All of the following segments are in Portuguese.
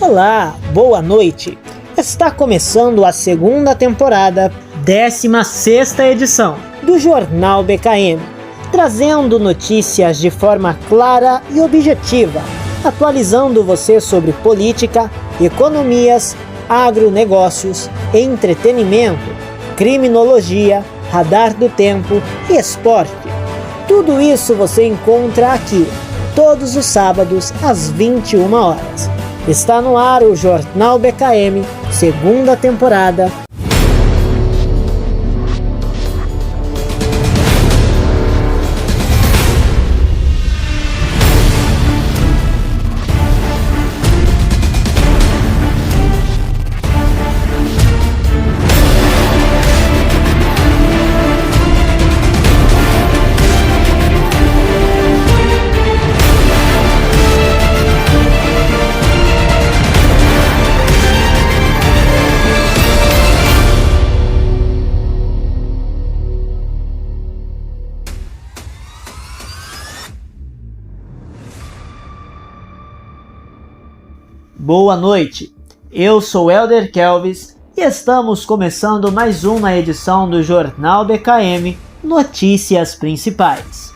Olá, boa noite! Está começando a segunda temporada, 16ª edição do Jornal BKM, trazendo notícias de forma clara e objetiva, atualizando você sobre política, economias, agronegócios, entretenimento, criminologia, radar do tempo e esporte. Tudo isso você encontra aqui, todos os sábados às 21 horas. Está no ar o Jornal BKM, segunda temporada. Boa noite, eu sou Elder Kelvis e estamos começando mais uma edição do Jornal BKM Notícias Principais.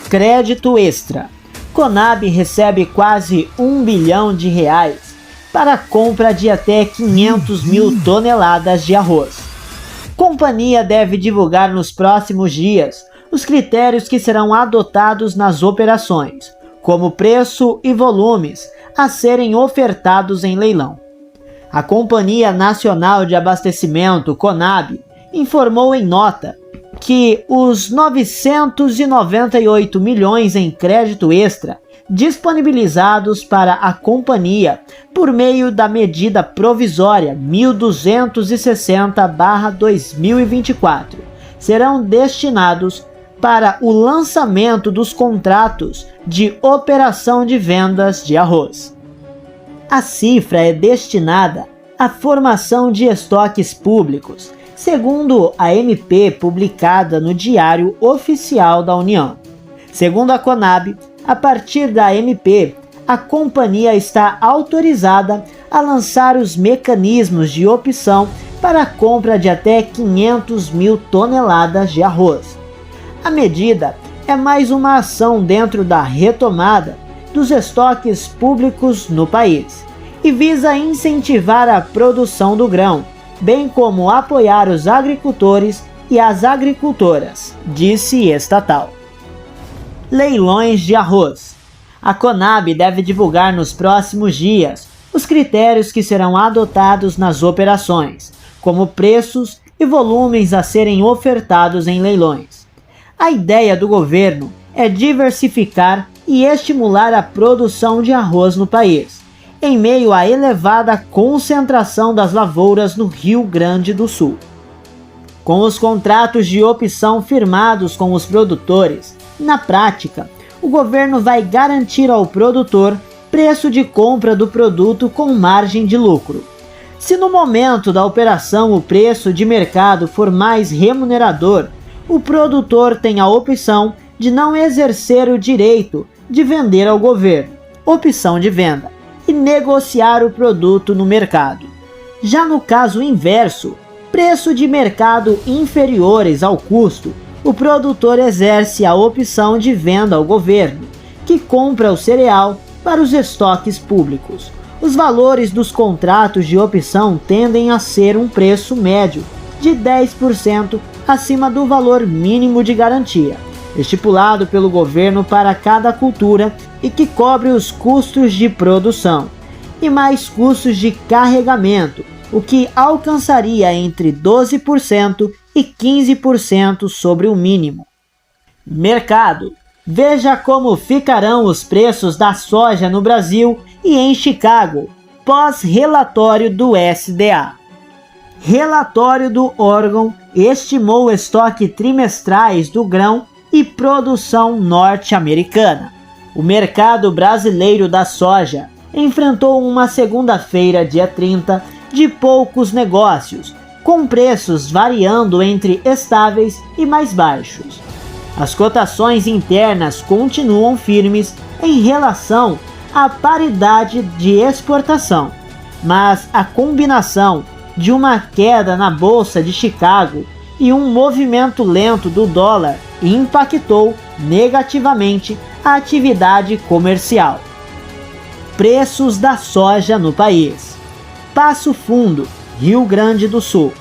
Crédito extra. Conab recebe quase R$1 bilhão para a compra de até 500 mil toneladas de arroz. Companhia deve divulgar nos próximos dias os critérios que serão adotados nas operações, como preço e volumes, a serem ofertados em leilão. A Companhia Nacional de Abastecimento, Conab, informou em nota que os 998 milhões em crédito extra disponibilizados para a companhia por meio da medida provisória 1260/2024 serão destinados para o lançamento dos contratos de operação de vendas de arroz. A cifra é destinada à formação de estoques públicos, segundo a MP publicada no Diário Oficial da União. Segundo a Conab, a partir da MP, a companhia está autorizada a lançar os mecanismos de opção para a compra de até 500 mil toneladas de arroz. A medida é mais uma ação dentro da retomada dos estoques públicos no país e visa incentivar a produção do grão, bem como apoiar os agricultores e as agricultoras, disse estatal. Leilões de arroz. A Conab deve divulgar nos próximos dias os critérios que serão adotados nas operações, como preços e volumes a serem ofertados em leilões. A ideia do governo é diversificar e estimular a produção de arroz no país, em meio à elevada concentração das lavouras no Rio Grande do Sul. Com os contratos de opção firmados com os produtores, na prática, o governo vai garantir ao produtor preço de compra do produto com margem de lucro. Se no momento da operação o preço de mercado for mais remunerador, o produtor tem a opção de não exercer o direito de vender ao governo, opção de venda, e negociar o produto no mercado. Já no caso inverso, preço de mercado inferiores ao custo, o produtor exerce a opção de venda ao governo, que compra o cereal para os estoques públicos. Os valores dos contratos de opção tendem a ser um preço médio de 10% acima do valor mínimo de garantia, estipulado pelo governo para cada cultura e que cobre os custos de produção e mais custos de carregamento, o que alcançaria entre 12% e 15% sobre o mínimo. Mercado. Veja como ficarão os preços da soja no Brasil e em Chicago, pós-relatório do SDA. Relatório do órgão estimou o estoque trimestrais do grão e produção norte-americana. O mercado brasileiro da soja enfrentou uma segunda-feira, dia 30, de poucos negócios, com preços variando entre estáveis e mais baixos. As cotações internas continuam firmes em relação a paridade de exportação, mas a combinação de uma queda na Bolsa de Chicago e um movimento lento do dólar impactou negativamente a atividade comercial. Preços da soja no país. Passo Fundo, Rio Grande do Sul,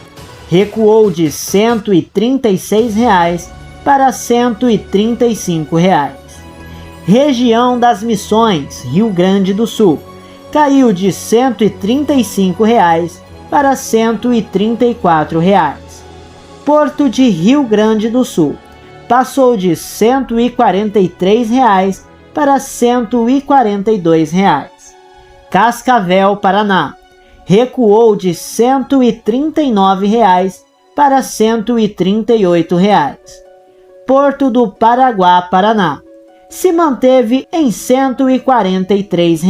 recuou de R$ 136 para R$ 135. Região das Missões, Rio Grande do Sul, caiu de R$ 135 para R$ 134. Porto de Rio Grande do Sul, passou de R$ 143 para R$ 142. Cascavel, Paraná, recuou de R$ 139 para R$ 138. Porto do Paraguá, Paraná, se manteve em R$ 143.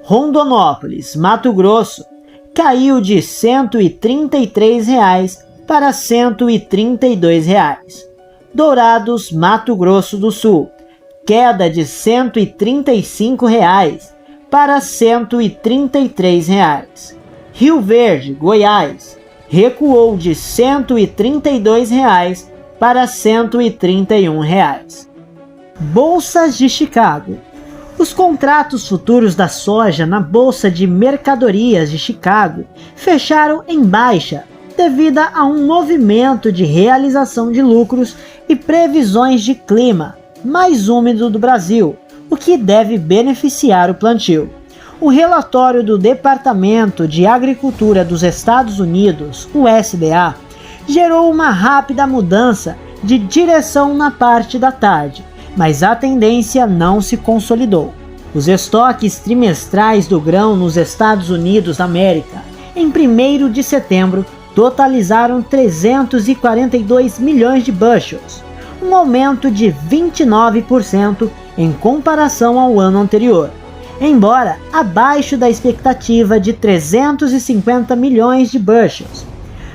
Rondonópolis, Mato Grosso, caiu de R$ 133 para R$ 132. Dourados, Mato Grosso do Sul, queda de R$ 135 para R$ 133. Rio Verde, Goiás, recuou de R$ 132 para R$ 131. Bolsas de Chicago. Os contratos futuros da soja na Bolsa de Mercadorias de Chicago fecharam em baixa devido a um movimento de realização de lucros e previsões de clima mais úmido do Brasil, o que deve beneficiar o plantio. O relatório do Departamento de Agricultura dos Estados Unidos, o USDA, gerou uma rápida mudança de direção na parte da tarde, mas a tendência não se consolidou. Os estoques trimestrais do grão nos Estados Unidos da América, em 1º de setembro, totalizaram 342 milhões de bushels, um aumento de 29% em comparação ao ano anterior, embora abaixo da expectativa de 350 milhões de bushels.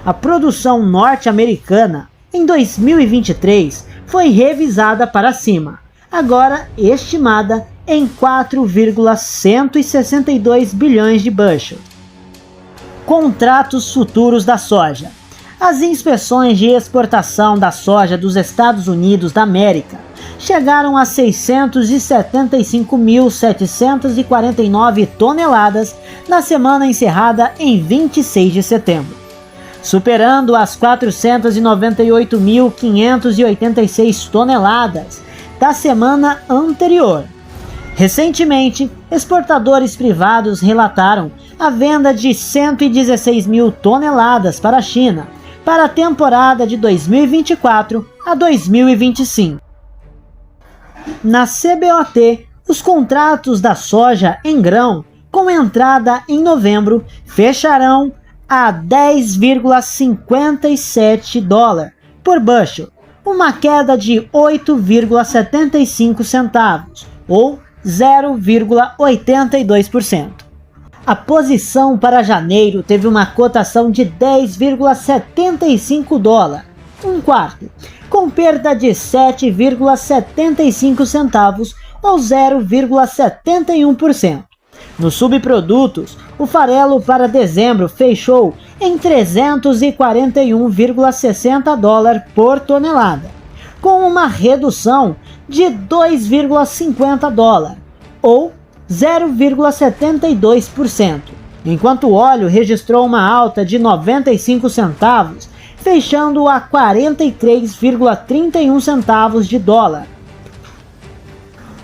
A produção norte-americana em 2023 foi revisada para cima, agora estimada em 4,162 bilhões de bushels. Contratos futuros da soja. As inspeções de exportação da soja dos Estados Unidos da América chegaram a 675.749 toneladas na semana encerrada em 26 de setembro, superando as 498.586 toneladas da semana anterior. Recentemente, exportadores privados relataram a venda de 116 mil toneladas para a China para a temporada de 2024 a 2025. Na CBOT, os contratos da soja em grão com entrada em novembro fecharão a $10,57 por bushel, uma queda de 8,75 centavos, ou 0,82%. A posição para janeiro teve uma cotação de $10,75, um quarto, com perda de 7,75 centavos ou 0,71%. Nos subprodutos, o farelo para dezembro fechou em $341,60 por tonelada, com uma redução de $2,50 ou 0,72%, enquanto o óleo registrou uma alta de 95 centavos, fechando a 43,31 centavos de dólar.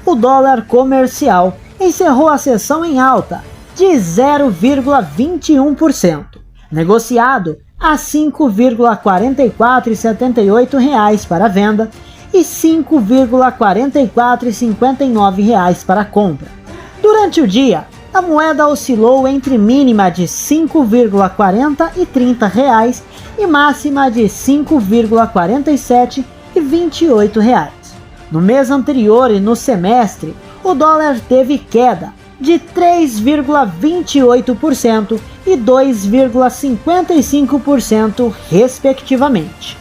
O dólar comercial encerrou a sessão em alta de 0,21%, negociado a R$ 5,4478 para a venda e R$ 5,4459 para a compra. Durante o dia, a moeda oscilou entre mínima de R$ 5,40 e R$ 30 e máxima de R$ 5,47 e R$ 28. No mês anterior e no semestre, o dólar teve queda de 3,28% e 2,55%, respectivamente.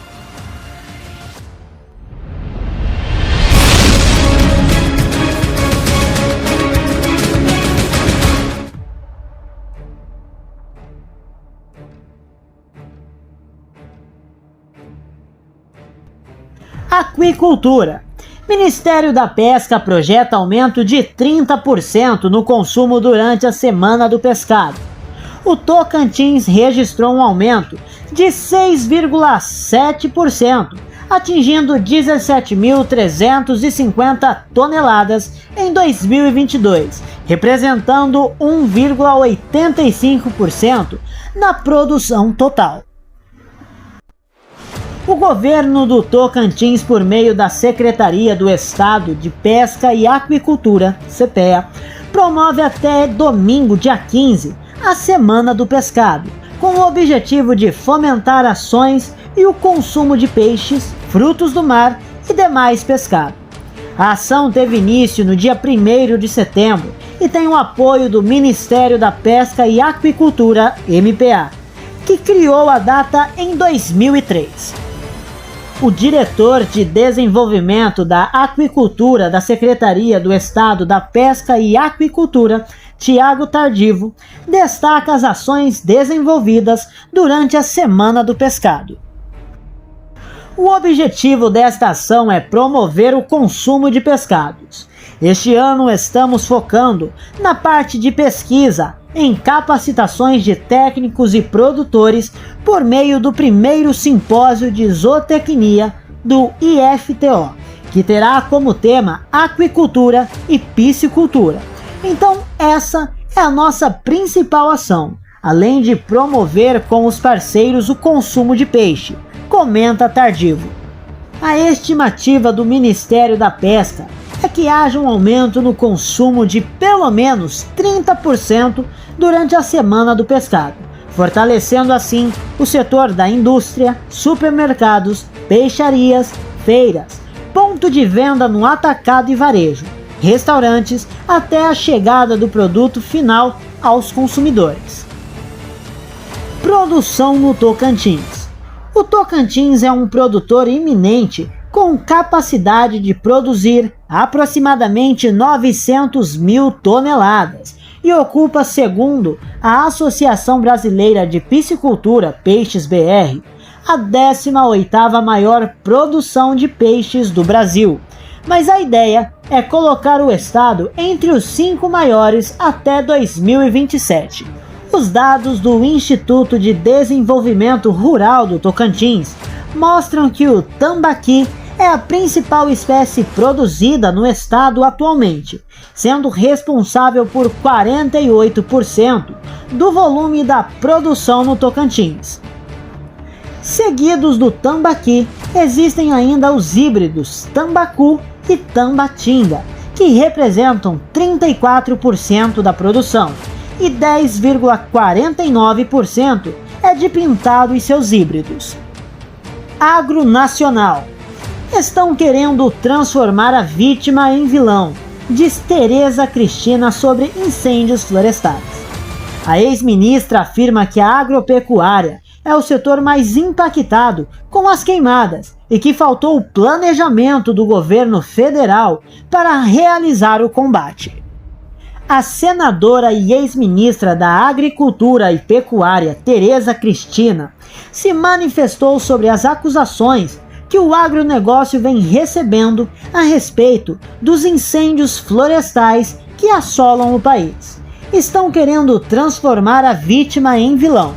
Aquicultura. Ministério da Pesca projeta aumento de 30% no consumo durante a Semana do Pescado. O Tocantins registrou um aumento de 6,7%, atingindo 17.350 toneladas em 2022, representando 1,85% na produção total. O governo do Tocantins, por meio da Secretaria do Estado de Pesca e Aquicultura, CPEA, promove até domingo, dia 15, a Semana do Pescado, com o objetivo de fomentar ações e o consumo de peixes, frutos do mar e demais pescado. A ação teve início no dia 1º de setembro e tem o apoio do Ministério da Pesca e Aquicultura, MPA, que criou a data em 2003. O diretor de desenvolvimento da aquicultura da Secretaria do Estado da Pesca e Aquicultura, Tiago Tardivo, destaca as ações desenvolvidas durante a Semana do Pescado. O objetivo desta ação é promover o consumo de pescados. Este ano estamos focando na parte de pesquisa, em capacitações de técnicos e produtores por meio do primeiro simpósio de zootecnia do IFTO, que terá como tema aquicultura e piscicultura. Então essa é a nossa principal ação, além de promover com os parceiros o consumo de peixe, comenta Tardivo. A estimativa do Ministério da Pesca é que haja um aumento no consumo de pelo menos 30% durante a Semana do Pescado, fortalecendo assim o setor da indústria, supermercados, peixarias, feiras, ponto de venda no atacado e varejo, restaurantes, até a chegada do produto final aos consumidores. Produção no Tocantins. O Tocantins é um produtor iminente com capacidade de produzir aproximadamente 900 mil toneladas e ocupa, segundo a Associação Brasileira de Piscicultura Peixes BR, a 18ª maior produção de peixes do Brasil. Mas a ideia é colocar o estado entre os 5 maiores até 2027. Os dados do Instituto de Desenvolvimento Rural do Tocantins mostram que o tambaqui é a principal espécie produzida no estado atualmente, sendo responsável por 48% do volume da produção no Tocantins. Seguidos do tambaqui, existem ainda os híbridos tambacu e tambatinga, que representam 34% da produção, e 10,49% é de pintado e seus híbridos. Agronacional. Estão querendo transformar a vítima em vilão, diz Tereza Cristina sobre incêndios florestais. A ex-ministra afirma que a agropecuária é o setor mais impactado com as queimadas e que faltou o planejamento do governo federal para realizar o combate. A senadora e ex-ministra da Agricultura e Pecuária, Tereza Cristina, se manifestou sobre as acusações que o agronegócio vem recebendo a respeito dos incêndios florestais que assolam o país. Estão querendo transformar a vítima em vilão.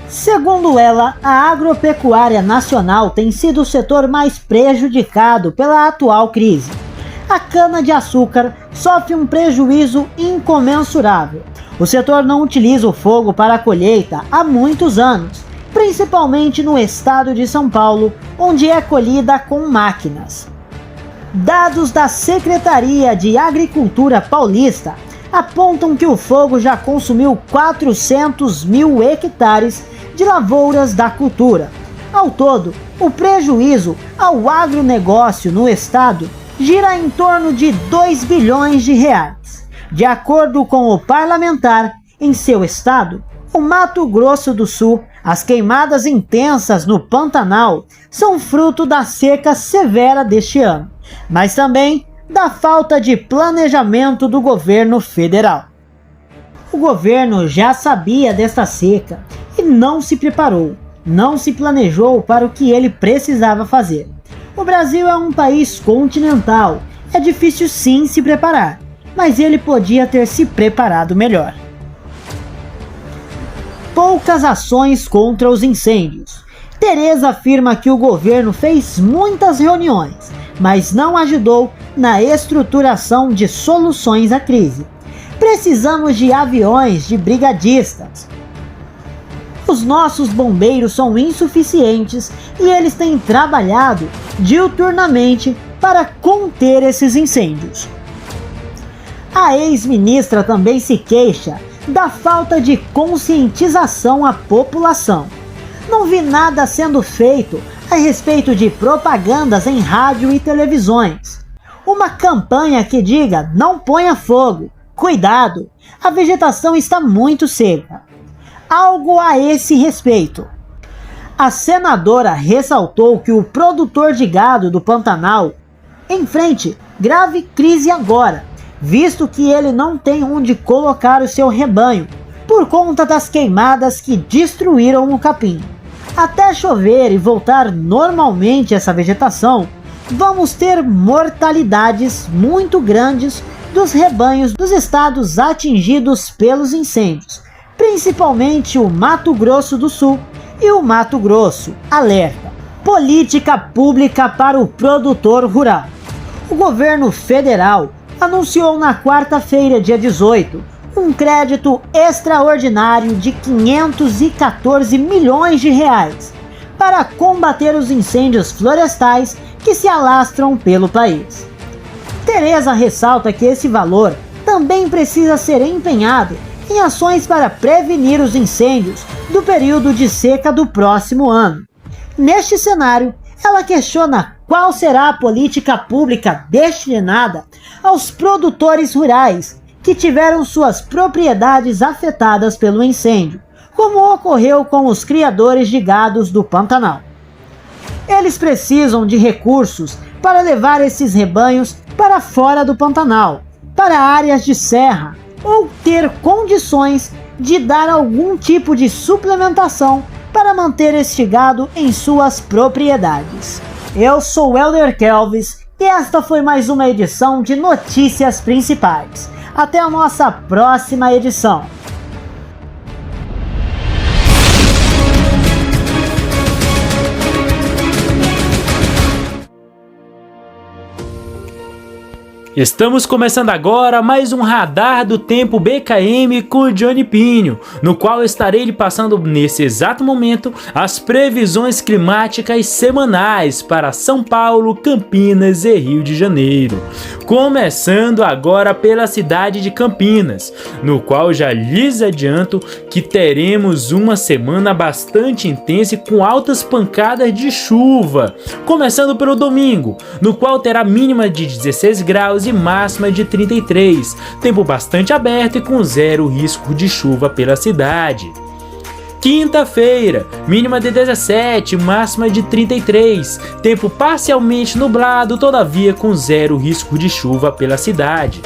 Segundo ela, a agropecuária nacional tem sido o setor mais prejudicado pela atual crise. A cana-de-açúcar sofre um prejuízo incomensurável. O setor não utiliza o fogo para a colheita há muitos anos, principalmente no estado de São Paulo, onde é colhida com máquinas. Dados da Secretaria de Agricultura Paulista apontam que o fogo já consumiu 400 mil hectares de lavouras da cultura. Ao todo, o prejuízo ao agronegócio no estado gira em torno de 2 bilhões de reais. De acordo com o parlamentar, em seu estado, o Mato Grosso do Sul, as queimadas intensas no Pantanal são fruto da seca severa deste ano, mas também da falta de planejamento do governo federal. O governo já sabia desta seca e não se preparou, não se planejou para o que ele precisava fazer. O Brasil é um país continental, é difícil sim se preparar, mas ele podia ter se preparado melhor. Poucas ações contra os incêndios. Tereza afirma que o governo fez muitas reuniões, mas não ajudou na estruturação de soluções à crise. Precisamos de aviões de brigadistas. Os nossos bombeiros são insuficientes e eles têm trabalhado diuturnamente para conter esses incêndios. A ex-ministra também se queixa da falta de conscientização à população. Não vi nada sendo feito a respeito de propagandas em rádio e televisões. Uma campanha que diga não ponha fogo, cuidado, a vegetação está muito seca. Algo a esse respeito. A senadora ressaltou que o produtor de gado do Pantanal enfrenta grave crise agora, visto que ele não tem onde colocar o seu rebanho, por conta das queimadas que destruíram o capim. Até chover e voltar normalmente essa vegetação, vamos ter mortalidades muito grandes dos rebanhos dos estados atingidos pelos incêndios, principalmente o Mato Grosso do Sul e o Mato Grosso. Alerta: política pública para o produtor rural. O governo federal anunciou na quarta-feira, dia 18, um crédito extraordinário de 514 milhões de reais para combater os incêndios florestais que se alastram pelo país. Tereza ressalta que esse valor também precisa ser empenhado em ações para prevenir os incêndios do período de seca do próximo ano. Neste cenário, ela questiona qual será a política pública destinada aos produtores rurais que tiveram suas propriedades afetadas pelo incêndio, como ocorreu com os criadores de gados do Pantanal. Eles precisam de recursos para levar esses rebanhos para fora do Pantanal, para áreas de serra, ou ter condições de dar algum tipo de suplementação para manter este gado em suas propriedades. Eu sou o Elder Kelvis e esta foi mais uma edição de Notícias Principais. Até a nossa próxima edição. Estamos começando agora mais um Radar do Tempo BKM com o Johnny Pinho, no qual estarei lhe passando nesse exato momento as previsões climáticas semanais para São Paulo, Campinas e Rio de Janeiro. Começando agora pela cidade de Campinas, no qual já lhes adianto que teremos uma semana bastante intensa e com altas pancadas de chuva. Começando pelo domingo, no qual terá mínima de 16 graus e máxima de 33, tempo bastante aberto e com zero risco de chuva pela cidade. Quinta-feira, mínima de 17, máxima de 33, tempo parcialmente nublado, todavia com zero risco de chuva pela cidade.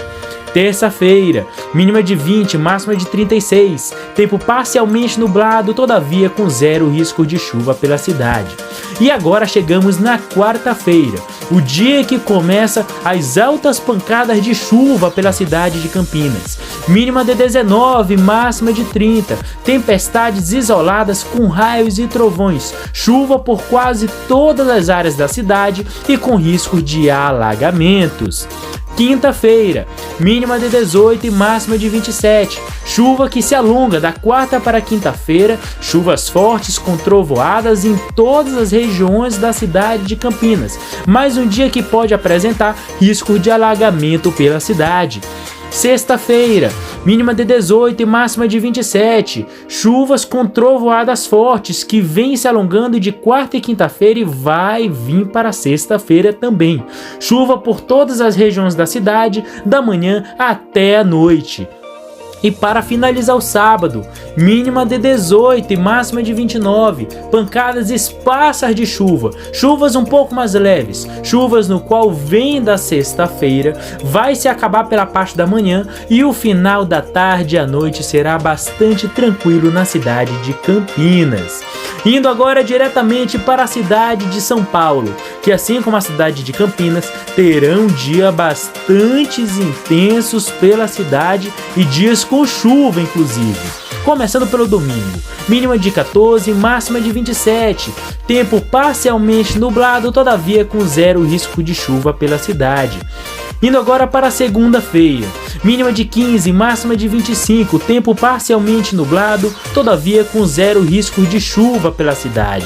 Terça-feira, mínima de 20, máxima de 36, tempo parcialmente nublado, todavia com zero risco de chuva pela cidade. E agora chegamos na quarta-feira, o dia que começa as altas pancadas de chuva pela cidade de Campinas. Mínima de 19, máxima de 30, tempestades isoladas com raios e trovões, chuva por quase todas as áreas da cidade e com risco de alagamentos. Quinta-feira, mínima de 18 e máxima de 27, chuva que se alonga da quarta para a quinta-feira, chuvas fortes com trovoadas em todas as regiões da cidade de Campinas, mais um dia que pode apresentar risco de alagamento pela cidade. Sexta-feira, mínima de 18 e máxima de 27, chuvas com trovoadas fortes que vem se alongando de quarta e quinta-feira e vai vir para sexta-feira também. Chuva por todas as regiões da cidade, da manhã até a noite. E para finalizar o sábado, mínima de 18 e máxima de 29, pancadas esparsas de chuva, chuvas um pouco mais leves, chuvas no qual vem da sexta-feira, vai se acabar pela parte da manhã e o final da tarde e à noite será bastante tranquilo na cidade de Campinas. Indo agora diretamente para a cidade de São Paulo, que assim como a cidade de Campinas, terão dias bastante intensos pela cidade e dias com chuva inclusive. Começando pelo domingo, mínima de 14, máxima de 27, tempo parcialmente nublado, todavia com zero risco de chuva pela cidade. Indo agora para a segunda-feira, mínima de 15, máxima de 25, tempo parcialmente nublado, todavia com zero risco de chuva pela cidade.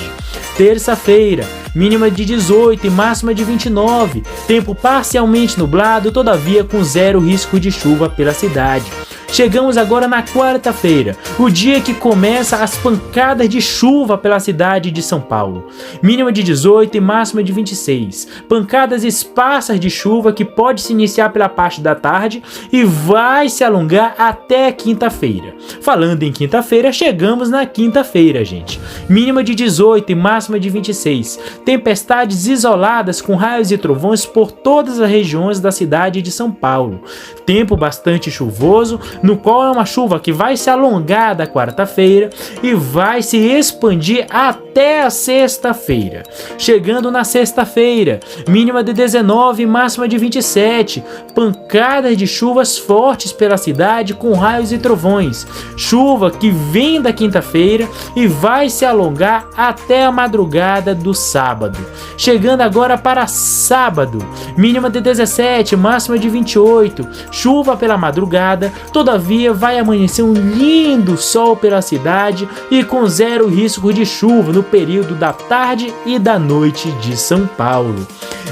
Terça-feira, mínima de 18 e máxima de 29, tempo parcialmente nublado, todavia com zero risco de chuva pela cidade. Chegamos agora na quarta-feira, o dia que começa as pancadas de chuva pela cidade de São Paulo. Mínima de 18 e máxima de 26. Pancadas esparsas de chuva que pode se iniciar pela parte da tarde e vai se alongar até quinta-feira. Falando em quinta-feira, chegamos na quinta-feira, gente. Mínima de 18 e máxima de 26. Tempestades isoladas com raios e trovões por todas as regiões da cidade de São Paulo. Tempo bastante chuvoso, no qual é uma chuva que vai se alongar da quarta-feira e vai se expandir até a sexta-feira. Chegando na sexta-feira, mínima de 19, máxima de 27, pancadas de chuvas fortes pela cidade com raios e trovões. Chuva que vem da quinta-feira e vai se alongar até a madrugada do sábado. Chegando agora para sábado, mínima de 17, máxima de 28, chuva pela madrugada, todavia vai amanhecer um lindo sol pela cidade e com zero risco de chuva no período da tarde e da noite de São Paulo.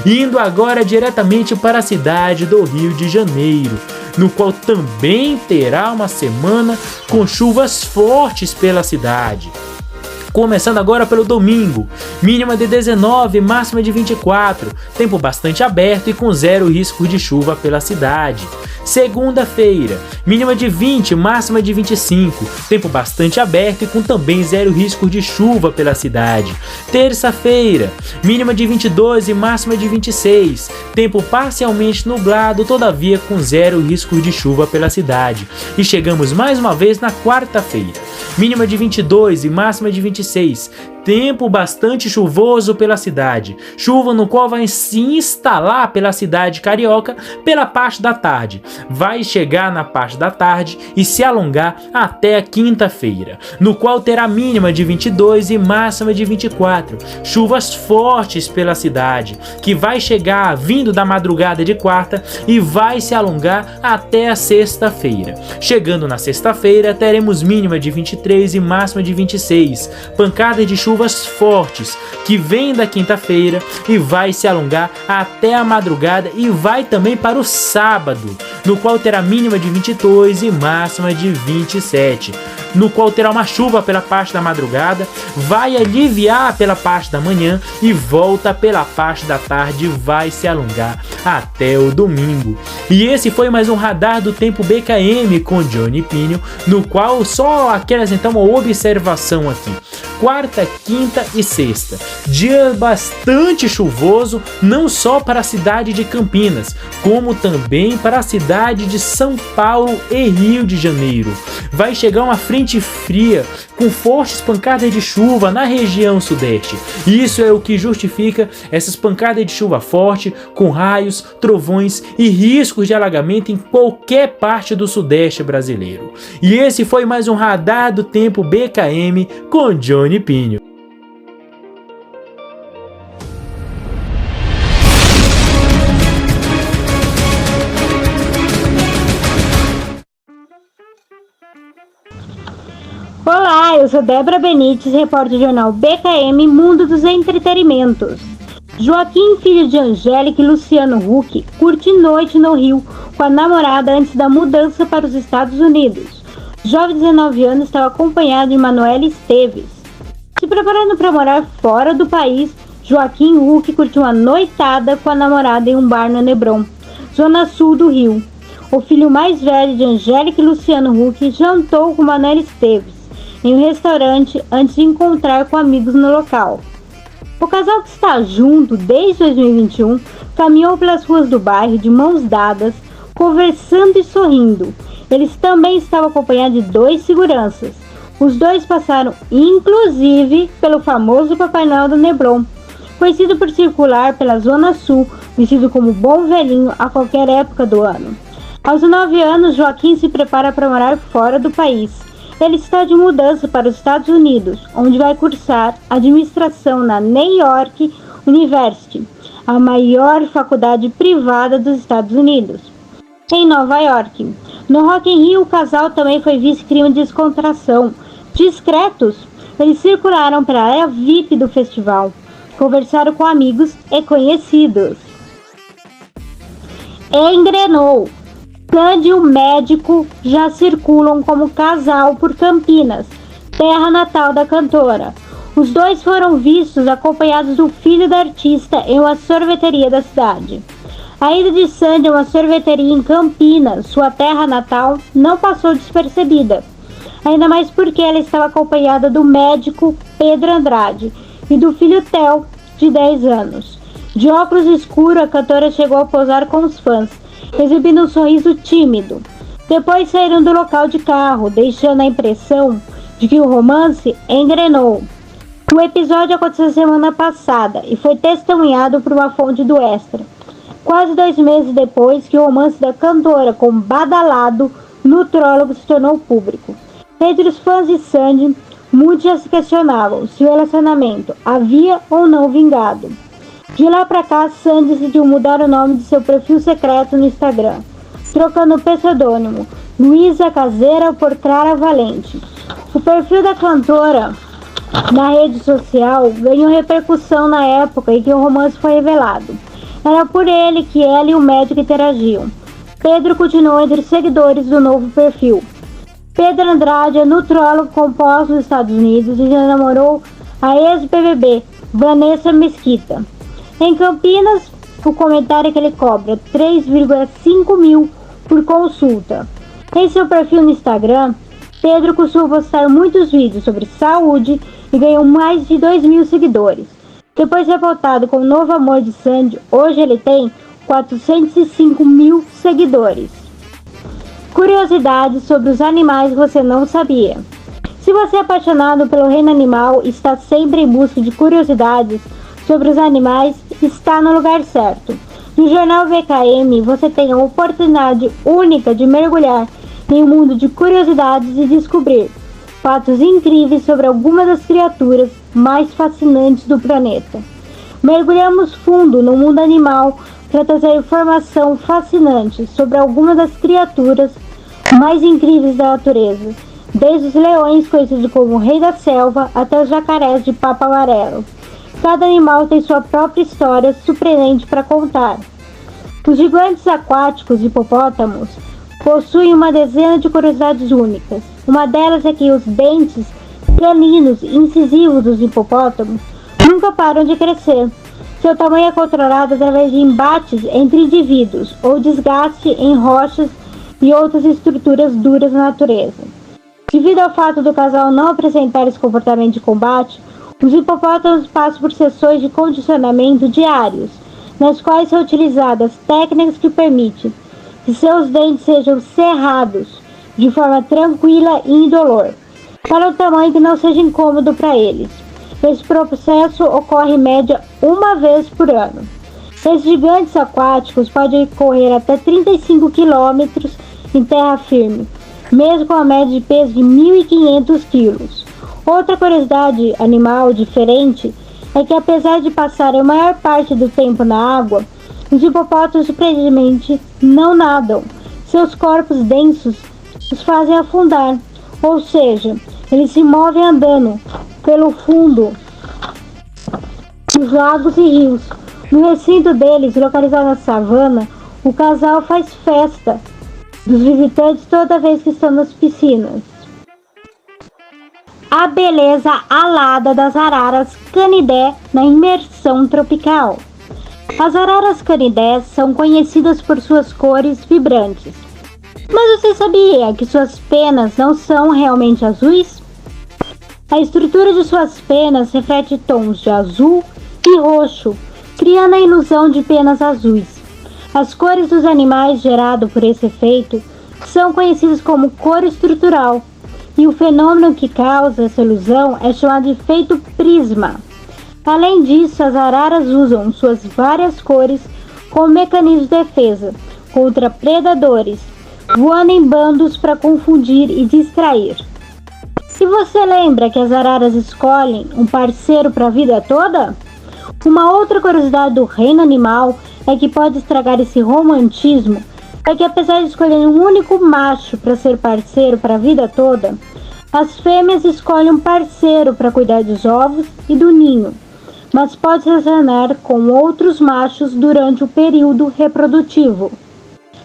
Indo agora diretamente para a cidade do Rio de Janeiro, no qual também terá uma semana com chuvas fortes pela cidade. Começando agora pelo domingo, mínima de 19, máxima de 24, tempo bastante aberto e com zero risco de chuva pela cidade. Segunda-feira, mínima de 20, máxima de 25, tempo bastante aberto e com também zero risco de chuva pela cidade. Terça-feira, mínima de 22 e máxima de 26, tempo parcialmente nublado, todavia com zero risco de chuva pela cidade. E chegamos mais uma vez na quarta-feira, mínima de 22 e máxima de 26, tempo bastante chuvoso pela cidade, chuva no qual vai se instalar pela cidade carioca pela parte da tarde, vai chegar na parte da tarde e se alongar até a quinta-feira, no qual terá mínima de 22 e máxima de 24, chuvas fortes pela cidade, que vai chegar vindo da madrugada de quarta e vai se alongar até a sexta-feira. Chegando na sexta-feira, teremos mínima de 23 e máxima de 26, pancada de chuvas fortes que vem da quinta-feira e vai se alongar até a madrugada e vai também para o sábado, no qual terá mínima de 22 e máxima de 27, no qual terá uma chuva pela parte da madrugada, vai aliviar pela parte da manhã e volta pela parte da tarde e vai se alongar até o domingo. E esse foi mais um Radar do Tempo BKM com Johnny Pinho, no qual só acrescentar uma observação aqui. Quarta, quinta e sexta, dia bastante chuvoso, não só para a cidade de Campinas, como também para a cidade de São Paulo e Rio de Janeiro. Vai chegar uma frente fria com fortes pancadas de chuva na região sudeste. Isso é o que justifica essas pancadas de chuva forte, com raios, trovões e riscos de alagamento em qualquer parte do sudeste brasileiro. E esse foi mais um Radar do Tempo BKM com Johnny Pinho. Olá, eu sou Débora Benites, repórter do jornal BKM Mundo dos Entretenimentos. Joaquim, filho de Angélica e Luciano Huck, curte noite no Rio com a namorada antes da mudança para os Estados Unidos. O jovem de 19 anos estava acompanhado de Manuela Esteves. Se preparando para morar fora do país, Joaquim Huck curtiu uma noitada com a namorada em um bar no Nebron, zona sul do Rio. o filho mais velho de Angélica e Luciano Huck, jantou com Manoel Esteves em um restaurante antes de encontrar com amigos no local. O casal, que está junto desde 2021, caminhou pelas ruas do bairro de mãos dadas, conversando e sorrindo. Eles também estavam acompanhados de 2 seguranças. Os dois passaram, inclusive, pelo famoso Papai Noel do Neblon, conhecido por circular pela Zona Sul, vestido como bom velhinho a qualquer época do ano. Aos 9 anos, Joaquim se prepara para morar fora do país. Ele está de mudança para os Estados Unidos, onde vai cursar administração na New York University, a maior faculdade privada dos Estados Unidos, em Nova York. No Rock in Rio, o casal também foi vice-crime de descontração. Discretos, eles circularam pela área VIP do festival, conversaram com amigos e conhecidos. Engrenou. Sandy e o médico já circulam como casal por Campinas, terra natal da cantora. Os dois foram vistos acompanhados do filho da artista em uma sorveteria da cidade. A ida de Sandy a uma sorveteria em Campinas, sua terra natal, não passou despercebida. Ainda mais porque ela estava acompanhada do médico Pedro Andrade e do filho Theo, de 10 anos. De óculos escuros, a cantora chegou a posar com os fãs, exibindo um sorriso tímido. Depois saíram do local de carro, deixando a impressão de que o romance engrenou. O episódio aconteceu semana passada e foi testemunhado por uma fonte do Extra, quase 2 meses depois que o romance da cantora com badalado nutrólogo se tornou público. Entre os fãs de Sandy, muitos já se questionavam se o relacionamento havia ou não vingado. De lá pra cá, Sandy decidiu mudar o nome de seu perfil secreto no Instagram, trocando o pseudônimo Luísa Caseira por Clara Valente. O perfil da cantora na rede social ganhou repercussão na época em que o romance foi revelado. Era por ele que ela e o médico interagiam. Pedro continuou entre os seguidores do novo perfil. Pedro Andrade é nutrólogo composto nos Estados Unidos e já namorou a ex-BBB, Vanessa Mesquita. Em Campinas, o comentário é que ele cobra 3,5 mil por consulta. Em seu perfil no Instagram, Pedro costuma postar muitos vídeos sobre saúde e ganhou mais de 2 mil seguidores. Depois de revoltado com o novo amor de Sandy, hoje ele tem 405 mil seguidores. Curiosidades sobre os animais que você não sabia. Se você é apaixonado pelo reino animal e está sempre em busca de curiosidades sobre os animais, está no lugar certo. No Jornal BKM, você tem a oportunidade única de mergulhar em um mundo de curiosidades e descobrir fatos incríveis sobre algumas das criaturas mais fascinantes do planeta. Mergulhamos fundo no mundo animal para trazer informação fascinante sobre algumas das criaturas mais incríveis da natureza, desde os leões, conhecidos como o rei da selva, até os jacarés de papo amarelo. Cada animal tem sua própria história surpreendente para contar. Os gigantes aquáticos hipopótamos possuem uma dezena de curiosidades únicas. Uma delas é que os dentes caninos e incisivos dos hipopótamos nunca param de crescer. Seu tamanho é controlado através de embates entre indivíduos ou desgaste em rochas e outras estruturas duras na natureza. Devido ao fato do casal não apresentar esse comportamento de combate, os hipopótamos passam por sessões de condicionamento diários, nas quais são utilizadas técnicas que permitem que seus dentes sejam serrados de forma tranquila e indolor, para um tamanho que não seja incômodo para eles. Esse processo ocorre em média 1 vez por ano. Esses gigantes aquáticos podem correr até 35 km em terra firme, mesmo com a média de peso de 1.500 kg. Outra curiosidade animal diferente é que, apesar de passarem a maior parte do tempo na água, os hipopótamos surpreendentemente não nadam. Seus corpos densos os fazem afundar, ou seja, eles se movem andando pelo fundo dos lagos e rios. No recinto deles, localizado na savana, o casal faz festa dos visitantes toda vez que estão nas piscinas. A beleza alada das araras canidé na imersão tropical. As araras canidés são conhecidas por suas cores vibrantes, Mas você sabia que suas penas não são realmente azuis? A estrutura de suas penas reflete tons de azul e roxo, criando a ilusão de penas azuis. As cores dos animais geradas por esse efeito são conhecidas como cor estrutural, e o fenômeno que causa essa ilusão é chamado de efeito prisma. Além disso, as araras usam suas várias cores como mecanismo de defesa contra predadores, voando em bandos para confundir e distrair. E você lembra que as araras escolhem um parceiro para a vida toda? Uma outra curiosidade do reino animal é que pode estragar esse romantismo, é que apesar de escolher um único macho para ser parceiro para a vida toda, as fêmeas escolhem um parceiro para cuidar dos ovos e do ninho, mas pode se relacionar com outros machos durante o período reprodutivo.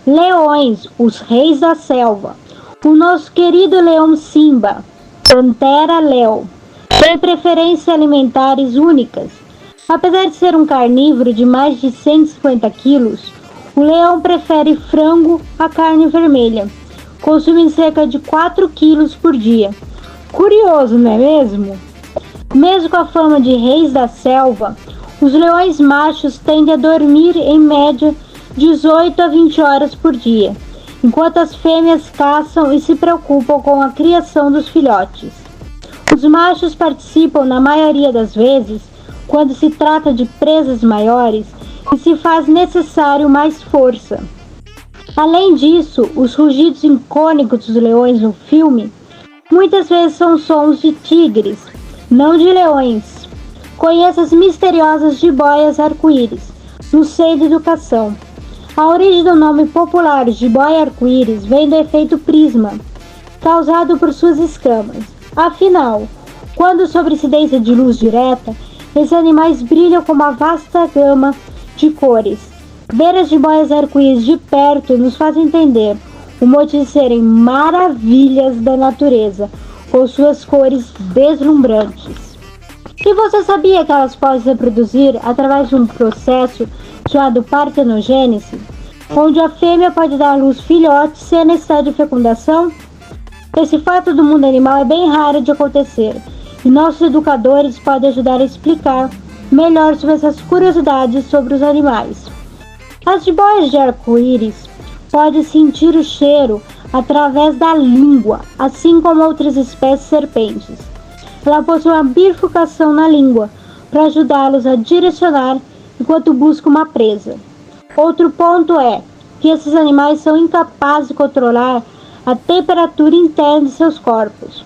Leões, os reis da selva. O nosso querido leão Simba, Pantera Leo, tem preferências alimentares únicas. Apesar de ser um carnívoro de mais de 150 quilos, o leão prefere frango à carne vermelha, consumindo cerca de 4 quilos por dia. Curioso, não é mesmo? Mesmo com a fama de reis da selva, os leões machos tendem a dormir em média 18 a 20 horas por dia, enquanto as fêmeas caçam e se preocupam com a criação dos filhotes. Os machos participam na maioria das vezes quando se trata de presas maiores e se faz necessário mais força. Além disso, os rugidos icônicos dos leões no filme muitas vezes são sons de tigres, não de leões. Conheça as misteriosas jiboias arco-íris no Centro de Educação. A origem do nome popular jiboia arco-íris vem do efeito prisma, causado por suas escamas. Afinal, quando sob incidência de luz direta, esses animais brilham com uma vasta gama de cores. Ver as jiboias arco-íris de perto nos faz entender o motivo de serem maravilhas da natureza, com suas cores deslumbrantes. E você sabia que elas podem se reproduzir através de um processo chamado partenogênese, onde a fêmea pode dar à luz filhotes sem a necessidade de fecundação? Esse fato do mundo animal é bem raro de acontecer, e nossos educadores podem ajudar a explicar melhor sobre essas curiosidades sobre os animais. As jiboias de arco-íris podem sentir o cheiro através da língua, assim como outras espécies de serpentes. Ela possui uma bifurcação na língua para ajudá-los a direcionar enquanto buscam uma presa. Outro ponto é que esses animais são incapazes de controlar a temperatura interna de seus corpos.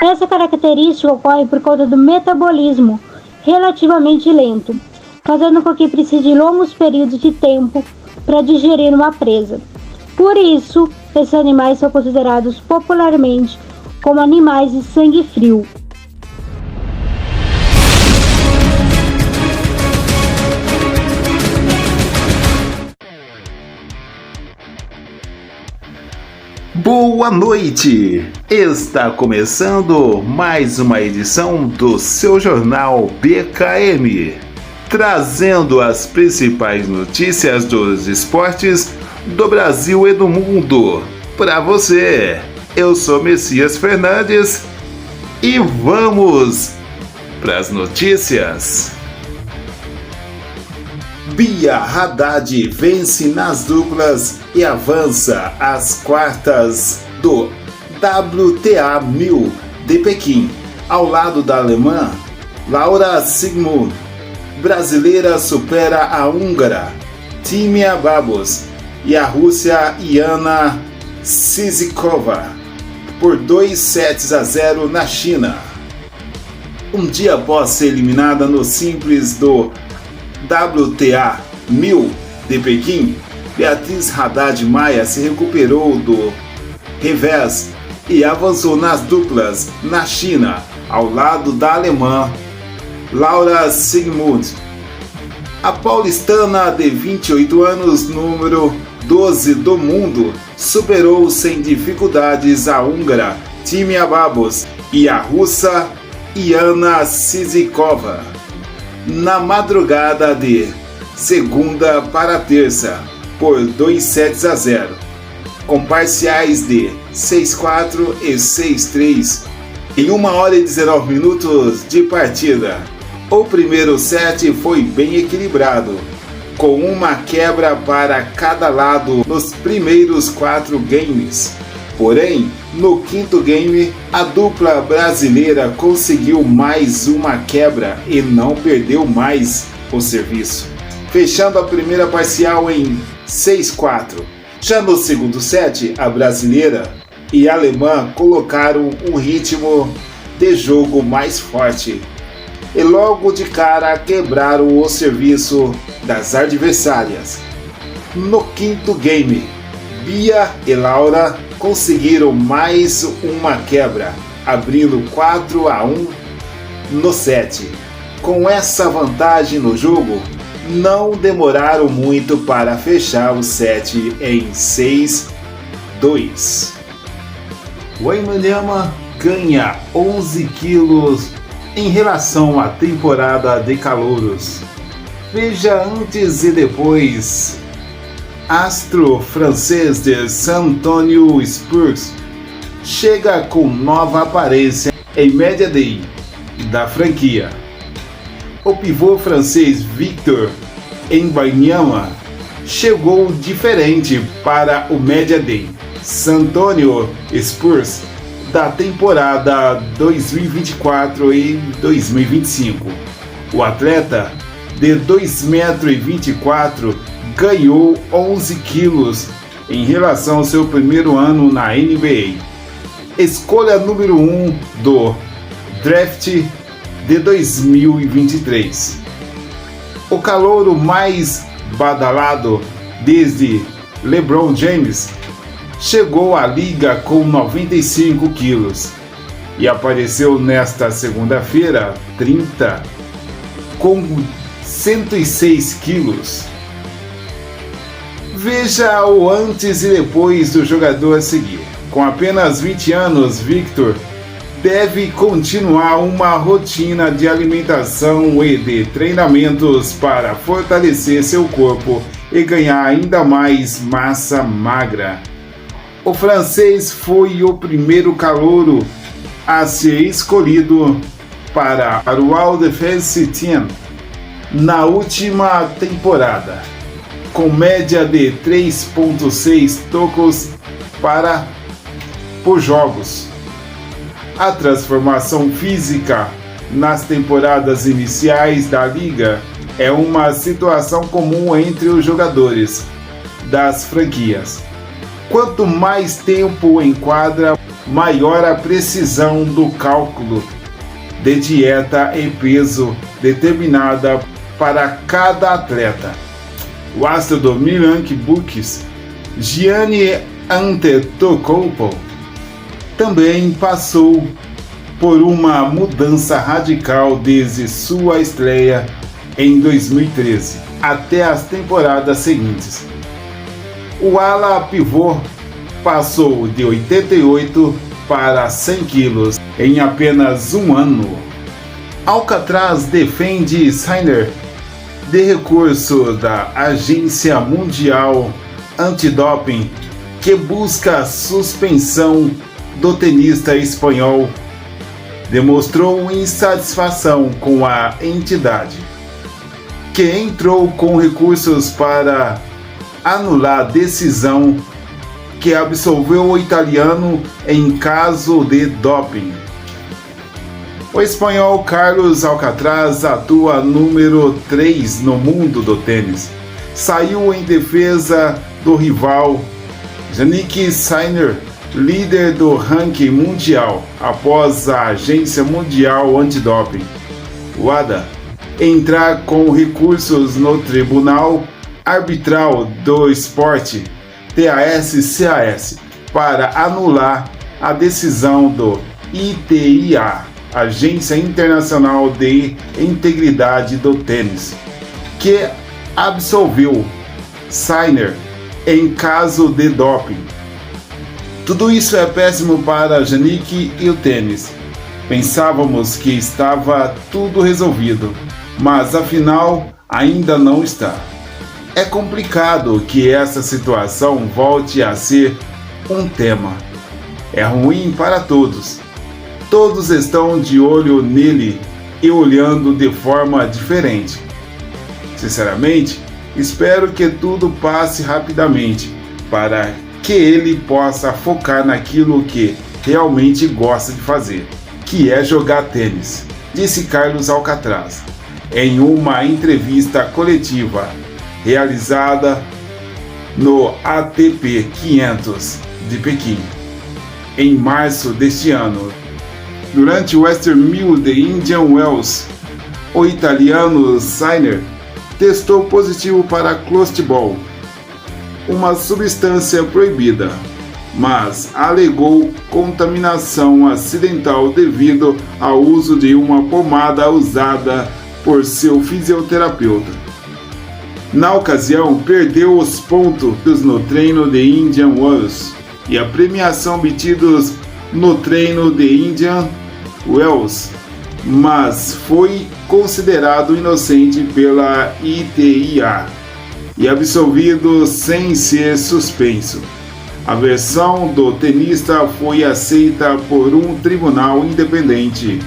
Essa característica ocorre por conta do metabolismo relativamente lento, fazendo com que precise de longos períodos de tempo para digerir uma presa. Por isso, esses animais são considerados popularmente como animais de sangue frio. Boa noite! Está começando mais uma edição do seu jornal BKM, trazendo as principais notícias dos esportes do Brasil e do mundo para você. Eu sou Messias Fernandes e vamos para as notícias. Bia Haddad vence nas duplas e avança às quartas do WTA 1000 de Pequim, ao lado da alemã Laura Siegemund. Brasileira supera a húngara Tímea Babos e a Rússia Yana Sissikova por 2-0 na China. Um dia após ser eliminada no simples do WTA 1000 de Pequim, Beatriz Haddad Maia se recuperou do revés e avançou nas duplas na China, ao lado da alemã Laura Siegemund. A paulistana de 28 anos, número 12 do mundo, superou sem dificuldades a húngara Tímea Babos e a russa Yana Sissikova na madrugada de segunda para terça por 2-0. com parciais de 6-4 e 6-3 em 1 hora e 19 minutos de partida. O primeiro set foi bem equilibrado, com uma quebra para cada lado nos primeiros 4 games. Porém, no quinto game, a dupla brasileira conseguiu mais uma quebra e não perdeu mais o serviço, fechando a primeira parcial em 6-4. Já no segundo set, a brasileira e a alemã colocaram um ritmo de jogo mais forte e logo de cara quebraram o serviço das adversárias. No quinto game, Bia e Laura conseguiram mais uma quebra, abrindo 4-1 no set. Com essa vantagem no jogo, não demoraram muito para fechar o set em 6-2. Wembanyama ganha 11 quilos em relação à temporada de calouros. Veja antes e depois. Astro francês de San Antonio Spurs chega com nova aparência em Media Day da franquia. O pivô francês Victor Wembanyama chegou diferente para o Media Day San Antonio Spurs da temporada 2024 e 2025. O atleta de 2,24 m ganhou 11 quilos em relação ao seu primeiro ano na NBA. Escolha número 1 do draft de 2023. O calouro mais badalado desde LeBron James chegou à liga com 95 quilos e apareceu nesta segunda-feira 30 com 106 quilos. Veja o antes e depois do jogador a seguir. Com apenas 20 anos, Victor deve continuar uma rotina de alimentação e de treinamentos para fortalecer seu corpo e ganhar ainda mais massa magra. O francês foi o primeiro calouro a ser escolhido para o All Defense Team na última temporada, com média de 3,6 tocos por jogos. A transformação física nas temporadas iniciais da liga é uma situação comum entre os jogadores das franquias. Quanto mais tempo em quadra, maior a precisão do cálculo de dieta e peso determinada para cada atleta. O astro do Milwaukee Bucks, Giannis Antetokounmpo, também passou por uma mudança radical desde sua estreia em 2013 até as temporadas seguintes. O ala pivô passou de 88 para 100 quilos em apenas um ano. Alcatraz defende Sinner de recurso da Agência Mundial Antidoping que busca suspensão do tenista espanhol. Demonstrou insatisfação com a entidade, que entrou com recursos para anular a decisão que absolveu o italiano em caso de doping. O espanhol Carlos Alcaraz atua número 3 no mundo do tênis. Saiu em defesa do rival Jannik Sinner, líder do ranking mundial, após a Agência Mundial Antidoping, WADA, entrar com recursos no Tribunal Arbitral do Esporte, TAS-CAS, para anular a decisão do ITIA, Agência Internacional de Integridade do Tênis, que absolveu Sinner em caso de doping. Tudo isso é péssimo para Jannik e o tênis. Pensávamos que estava tudo resolvido, mas afinal ainda não está. É complicado que essa situação volte a ser um tema. É ruim para todos. Todos estão de olho nele e olhando de forma diferente. Sinceramente, espero que tudo passe rapidamente para que ele possa focar naquilo que realmente gosta de fazer, que é jogar tênis, disse Carlos Alcaraz, em uma entrevista coletiva realizada no ATP 500 de Pequim, em março deste ano. Durante o Western 1000 de Indian Wells, o italiano Sinner testou positivo para clostebol, uma substância proibida, mas alegou contaminação acidental devido ao uso de uma pomada usada por seu fisioterapeuta. Na ocasião, perdeu os pontos no treino de Indian Wells e a premiação obtidos no treino de Indian Wells, mas foi considerado inocente pela ITIA e absolvido sem ser suspenso. A versão do tenista foi aceita por um tribunal independente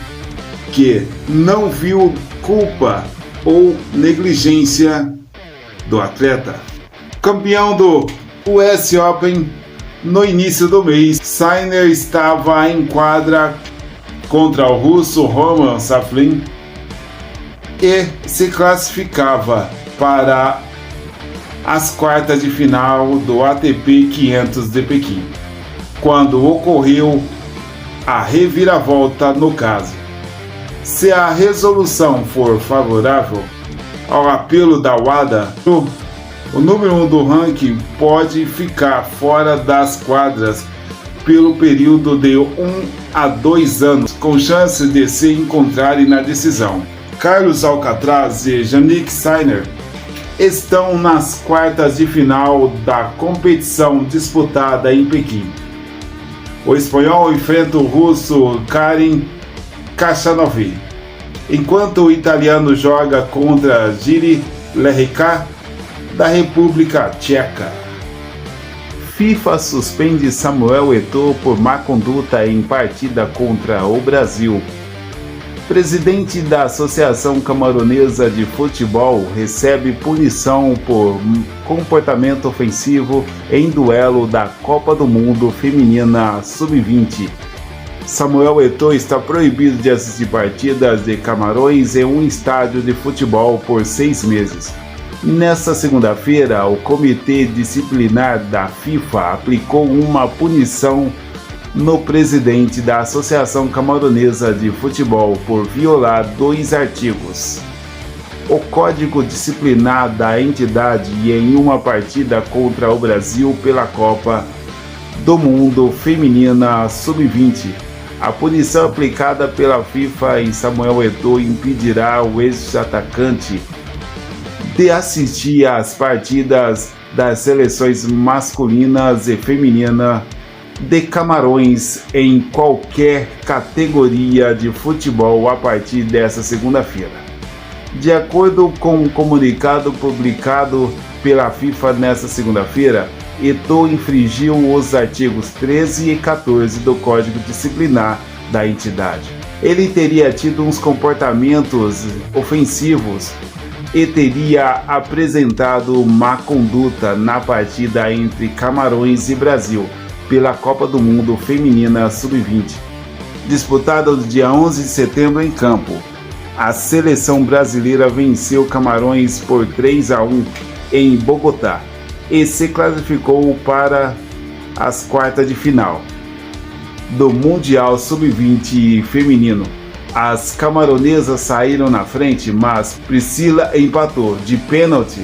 que não viu culpa ou negligência do atleta. Campeão do US Open no início do mês, Sinner estava em quadra contra o russo Roman Safin e se classificava para as quartas de final do ATP 500 de Pequim, quando ocorreu a reviravolta no caso. Se a resolução for favorável ao apelo da WADA, o número 1 do ranking pode ficar fora das quadras pelo período de 1 a 2 anos, com chance de se encontrarem na decisão. Carlos Alcaraz e Jannik Sinner estão nas quartas de final da competição disputada em Pequim. O espanhol enfrenta o russo Karen Khachanov, enquanto o italiano joga contra Jiří Lehečka da República Tcheca. FIFA suspende Samuel Eto'o por má conduta em partida contra o Brasil. Presidente da Associação Camaronesa de Futebol recebe punição por comportamento ofensivo em duelo da Copa do Mundo Feminina Sub-20. Samuel Eto'o está proibido de assistir partidas de Camarões em um estádio de futebol por 6 meses. Nesta segunda-feira, o Comitê Disciplinar da FIFA aplicou uma punição no presidente da Associação Camaronesa de Futebol por violar 2 artigos. O Código Disciplinar da entidade e em uma partida contra o Brasil pela Copa do Mundo Feminina Sub-20. A punição aplicada pela FIFA em Samuel Eto'o impedirá o ex-atacante de assistir às partidas das seleções masculinas e feminina de Camarões em qualquer categoria de futebol a partir desta segunda-feira. De acordo com um comunicado publicado pela FIFA nesta segunda-feira, Eto'o infringiu os artigos 13 e 14 do Código Disciplinar da entidade. Ele teria tido uns comportamentos ofensivos e teria apresentado má conduta na partida entre Camarões e Brasil pela Copa do Mundo Feminina Sub-20, disputada no dia 11 de setembro em campo. A seleção brasileira venceu Camarões por 3-1 em Bogotá e se classificou para as quartas de final do Mundial Sub-20 feminino. As camaronesas saíram na frente, mas Priscila empatou de pênalti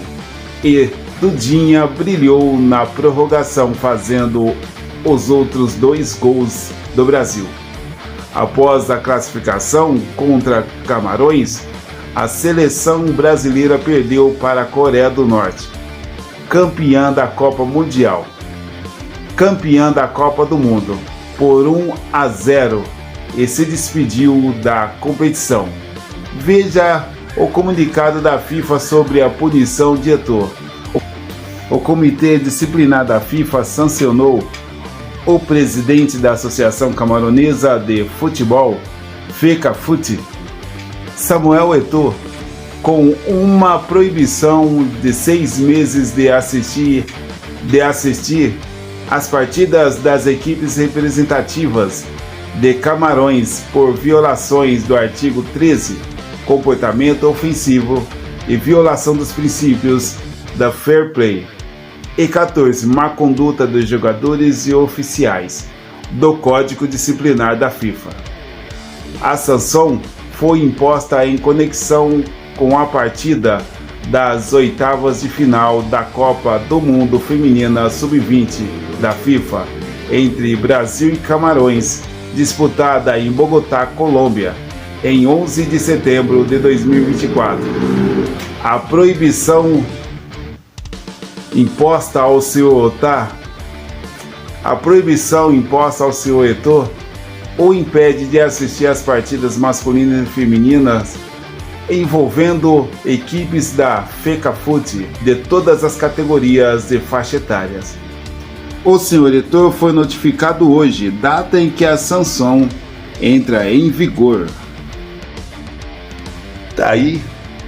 e Dudinha brilhou na prorrogação, fazendo os outros 2 gols do Brasil. Após a classificação contra Camarões, a seleção brasileira perdeu para a Coreia do Norte, campeã da Copa Mundial, campeã da Copa do Mundo, por 1-0 e se despediu da competição. Veja o comunicado da FIFA sobre a punição de Eto'o. O Comitê Disciplinar da FIFA sancionou O presidente da Associação Camaronesa de Futebol, FECAFUT, Samuel Eto'o, com uma proibição de 6 meses de assistir às partidas das equipes representativas de Camarões por violações do artigo 13, comportamento ofensivo e violação dos princípios da Fair Play, e 14, má conduta dos jogadores e oficiais do Código Disciplinar da FIFA. A sanção foi imposta em conexão com a partida das oitavas de final da Copa do Mundo Feminina Sub-20 da FIFA entre Brasil e Camarões, disputada em Bogotá, Colômbia, em 11 de setembro de 2024. A proibição imposta ao senhor Eto'o o impede de assistir às partidas masculinas e femininas envolvendo equipes da FECAFUT de todas as categorias de faixa etárias. O senhor Eto'o foi notificado hoje, data em que a sanção entra em vigor. Tá aí,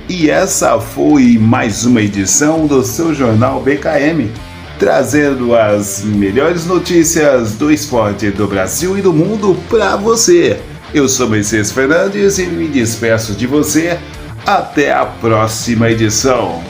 e essa foi mais uma edição do seu Jornal BKM, trazendo as melhores notícias do esporte do Brasil e do mundo para você. Eu sou Moisés Fernandes e me despeço de você. Até a próxima edição.